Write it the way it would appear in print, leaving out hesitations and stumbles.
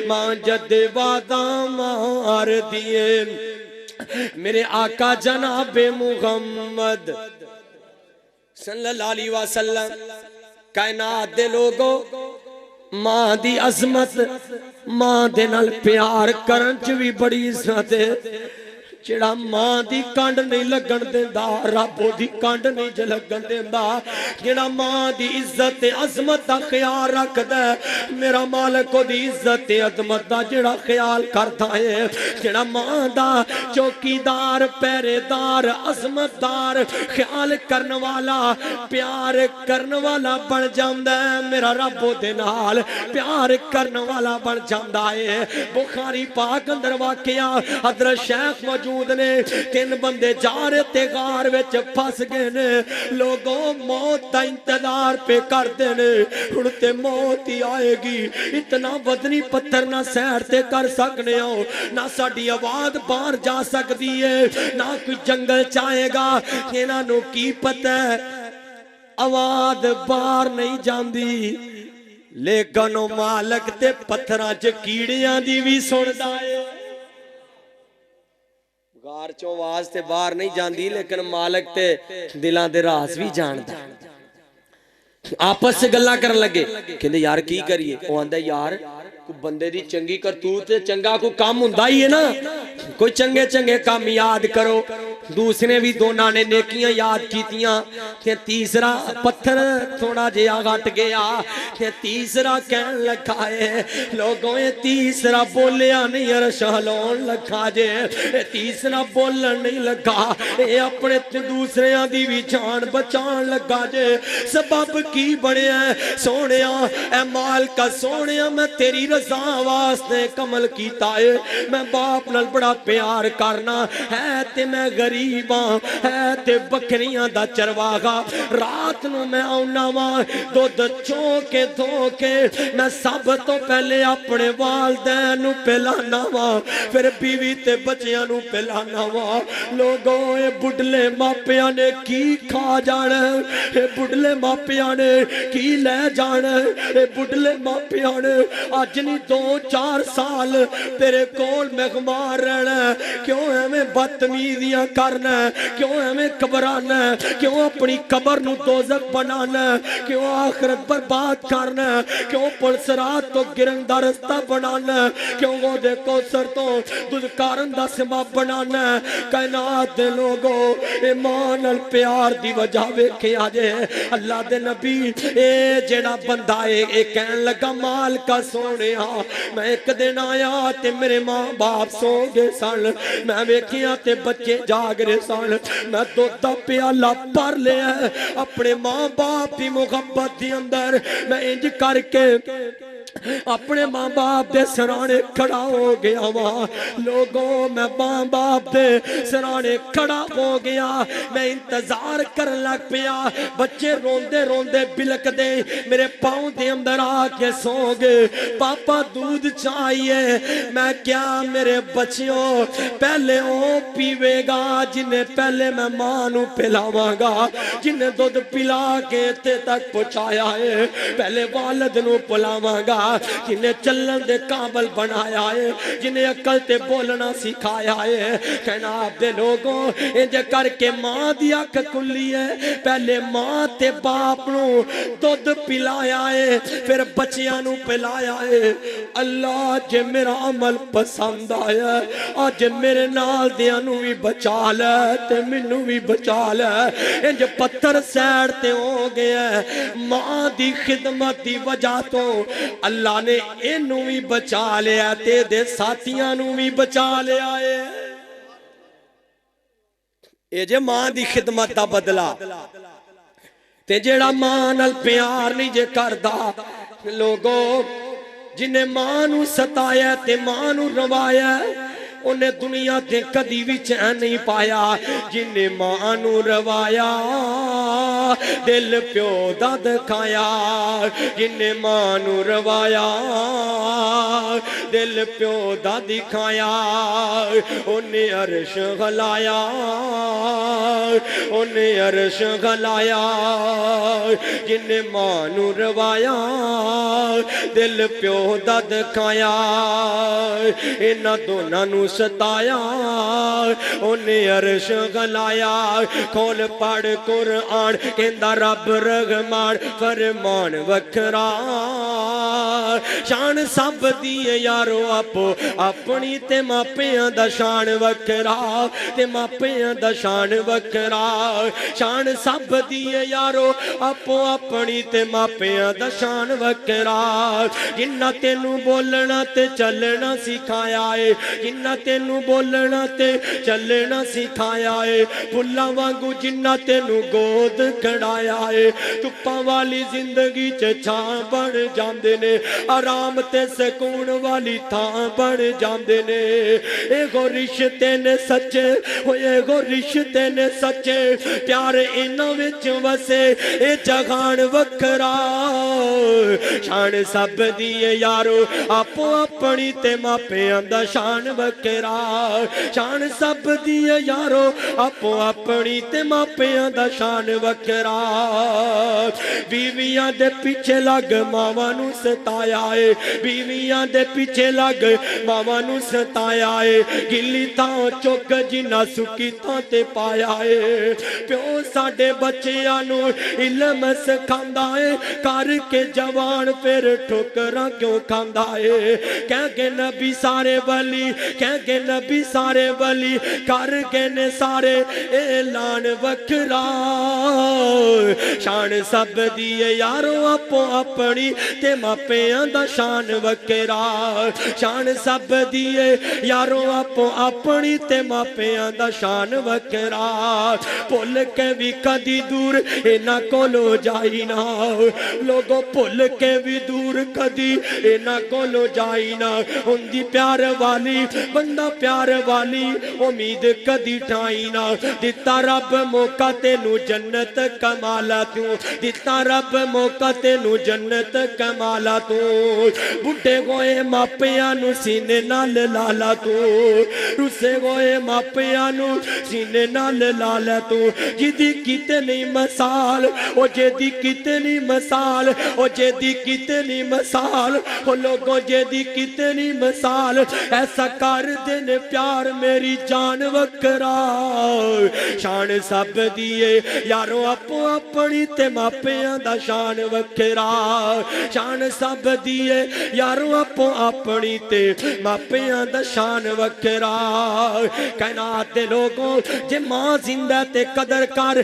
ماں جد وعدہ مار دیے میرے آقا جناب محمد صلی اللہ علیہ وسلم کائنات دے لوگو ماں دی عظمت ماں دے نال پیار کرن چ بھی بڑی عزت ہے جڑا ماں دی کانڈ نہیں لگن دیندا رب دی کانڈ نہیں ج لگن دیندا جڑا ماں دی عزت عظمت دا خیال رکھدا میرا مالک دی عزت عظمت دا جڑا خیال کردا ہے جڑا ماں دا چوکیدار پہرے دار عظمت دار خیال کرن والا پیار کرن والا بن جاندا ہے میرا رب دے نال پیار کرن والا بن جاندا ہے بخاری پاک اندر واقعہ حضرت شیخ موجود نے تین بندے جا رہے تے غار وچ پھس گئے نے لوگوں موت دا انتظار پہ کرتے نے ہن تے موت ہی آئے گی اتنا وزنی پتھر نہ سیر تے کر سکنے ہو نہ ساڈی آواز باہر جا سکتی ہے نہ کوئی جنگل چاہے گا انہاں نوں کی پتہ ہے آواز باہر نہیں جاندی لیکن او مالک تے پتھراں چ کیڑیاں دی بھی سندا ہے غار چوں آواز تے باہر نہیں جاندی لیکن مالک تے دلاں دے راز بھی جاندا آپس سے گلاں کرن لگے کہندے یار کی کریے او آندا یار کو بندے دی چنگی کرتوت تے چنگا کو کام ہوندا ہی ہے نا کوئی چنگے چنگے کام یاد کرو دوسرے بھی دونوں نے نیکیاں یاد کیتیاں کہ تیسرا پتھر تھوڑا جہا ہٹ گیا کہ تیسرا کہن لگا ہے لوگوں یہ تیسرا بولیا نہیں عرش ہلون لگا جے تیسرا بولن نہیں لگا اے اپنے دوسرے دی بھی جان بچان لگا جے سبب کی بڑے ہیں سونیا اے مال کا سونیا میں تیری رضا واسطے کمل کیتا ہے میں باپ نال بڑا پیار کرنا ہے تے میں غریباں ہے تے بکریاں دا چرواغا رات نو میں آنا وا دودھ چوکے دھوکے میں سب تو پہلے اپنے والدین نو پلانا وا پھر بیوی تے بچیاں نو پلانا وا لوگوں اے بڑھلے ماپیاں نے کی کھا جانا اے بڑھلے ماپیاں نے کی لے جانا اے بڑھلے ماپیاں نے آج نہیں 2-4 سال تیرے کول مہمان رہنا کیوں ہمیں بدتمیزیاں کرنا کیوں ہمیں قبرانا کیوں اپنی قبر نو دوزخ بنانا کیوں آخرت برباد کرنا کیوں پلسرات تو گرن دا رستہ بنانا کیوں وہ دے کوثر تو دودھکارن دا سما بنانا کائنات دے لوگو ایمان الپیار دی وجہ ویکھے آجے اللہ دے نبی اے جیڑا بندہ اے کہن لگا مال کا سونے ہاں میں ایک دن آیا تے میرے ماں باپ سو گے سن میں ویکھیاں تے بچے جاگ رہے سن میں دوتا پیالہ پر لے اپنے ماں باپ دی محبت دی اندر میں انج کر کے اپنے ماں باپ دے سرانے کھڑا ہو گیا وہاں لوگوں میں ماں باپ دے سرانے کھڑا ہو گیا میں انتظار کرن لگ پیا بچے روندے روندے بلک دے میرے پاؤں دے اندر آ کے سو گے پاپا دودھ چاہیے میں کیا میرے بچیوں پہلے او پیوے گا جنہیں پہلے میں ماں نو پلاواں گا جنہیں دودھ پلا کے تے تک پہنچایا ہے پہلے والد نو پلاواں گا جنہیں چلن دے قابل بنایا ہے جنہیں عقل تے بولنا سکھایا ہے کہنا آپ دے لوگوں انجے کر کے ماں دی اکھ کھلی ہے پہلے ماں تے باپ نو دودھ پلایا ہے پھر بچیاں نو پلایا ہے اللہ جے میرا عمل پسند آیا آج میرے نال دیاں نو بھی بچا لے تے منو بھی بچا لے انجے پتھر سیڑ تے ہو گیا ماں دی خدمت دی وجہ تو اللہ نے انہوں بھی بچا لیا تے دے ساتھیاں نوں بھی بچا لیا ہے اے جے ماں دی خدمت دا بدلا تے جیڑا ماں نال پیار نہیں جے کردا لوگوں جنہیں ماں نوں ستایا تے ماں نوں روایا انہیں دنیا دے کدی بھی چین نہیں پایا جنہیں ماں نوں روایا دل پیو دا دکھایا جنہیں ماں نوں روایا دل پیو دا دکھایا انہیں عرش غلایا انہیں عرش غلایا جن ماں نو روایا دل پیو دا دکھایا انہاں دوناں نو ستایا انہیں عرش غلایا کھول پڑھ قرآن کہندا رب رحمان فرمان وکھرا شان سب دیئے یارو اپو اپنی تے ماپیاں دا شان وکھرا تے ماپیاں دا شان وکھرا شان سب دیئے یارو اپو اپنی تے ماپیاں دا شان وکھرا جنہ تینوں بولنا تے چلنا سکھایا ہے جنہ تینوں بولنا تے چلنا سکھایا ہے پھلاں وانگو جنہ تینوں گود کھڑایا ہے تپاں والی زندگی چھاں بن جاندے نے آرام تے سکون والی تھاں بن جاندے نے اے گو رشتے نے سچے اے گو رشتے نے سچے پیار انہاں وچ وسے اے جہان وکھرا شان سب دیئے یارو آپو اپنی تے ماپیاں دا شان وکھرا شان سب دیئے یارو آپو اپنی تے ماپیاں دا شان وکھرا بیویاں دے پیچھے لگ ماواں نو ستایا ہے بیویاں دے پیچھے لگ ماواں نو ستایا ہے گلی تھاں چوک جنہ سکی تھاں تے پایا ہے پیو ساڈے بچیاں نو علم سکھاندا ہے کر کے جوان پھر ٹھوکراں کیوں کھاندا ہے کہہ کے نبی سارے ولی کہہ کے نبی سارے ولی کر کے نے سارے اعلان وکھرا شان سب دیئے یارو اپو اپنی تے ماپیاں دا شان وکھرا شان سب دیئے یارو اپو اپنی تے ماپیاں دا شان وکھرا بھول کے بھی کدی دور انہاں کولو جائی نہ لوگوں بھول کے بھی دور کدی انہاں کولو جائی نہ ہوندی پیار والی بندہ پیار والی امید کدی ٹھائی نہ دتا رب موقع تینوں جنت کمالا توں دتا رب موقع تینوں جنت کمالا توں بڑھے گوئے ماپیاں نو سینے نال لالا توں رسے گوئے ماپیاں نو سینے نال لالا توں جدی کتنی مثال او جدی کتنی مثال او جدی کتنی مثال او لوگوں جدی کتنی مثال ایسا کر دینے پیار میری جان وکھرا شان سب دیئے یارو اپو اپنی تے ماپیاں دا شان وکھرا شان سب دیئے یارو اپو اپنی تے ماپیاں دا شان وکھرا کائنات دے لوگوں جے ماں زندہ تے قدر کر